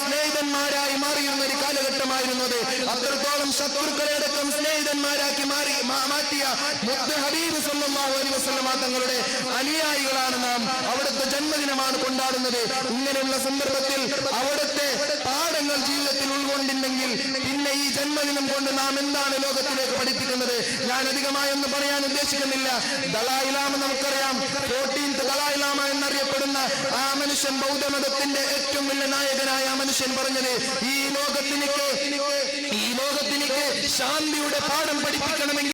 സ്നേഹിതന്മാരായി മാറിയിരുന്ന ഒരു കാലഘട്ടമായിരുന്നത്. അത്രത്തോളം ശത്രുക്കളടക്കം സ്നേഹിതന്മാരാക്കി മാറ്റിയ മുത്ത് ഹബീബ് സല്ലല്ലാഹു അലൈഹി വസല്ലമ തങ്ങളുടെ അനുയായികളാണ് നാം. അവിടുത്തെ ജന്മദിനമാണ് കൊണ്ടാടുന്നത്. ഇങ്ങനെയുള്ള സന്ദർഭത്തിൽ അവിടുത്തെ പാഠങ്ങൾ ജീവിതത്തിൽ ഉൾക്കൊണ്ടില്ലെങ്കിൽ പിന്നെ ഈ ജന്മദിനം കൊണ്ട് നാം എന്താണ് ലോകത്തിലേക്ക് പഠിപ്പിക്കുന്നത്? ഞാൻ അധികമായൊന്നും പറയാൻ ഉദ്ദേശിക്കുന്നില്ല. ദലായി ലാമ നമുക്കറിയാം, 14th ദലായി ലാമ എന്നറിയപ്പെടുന്ന ആ മനുഷ്യൻ, ബൗദ്ധമതത്തിന്റെ ഏറ്റവും വലിയ നായകനായ ആ മനുഷ്യൻ പറഞ്ഞത്, ഈ ലോകത്തിലേക്ക് ശാന്തിയുടെ പാഠം പഠിപ്പിക്കണമെങ്കിൽ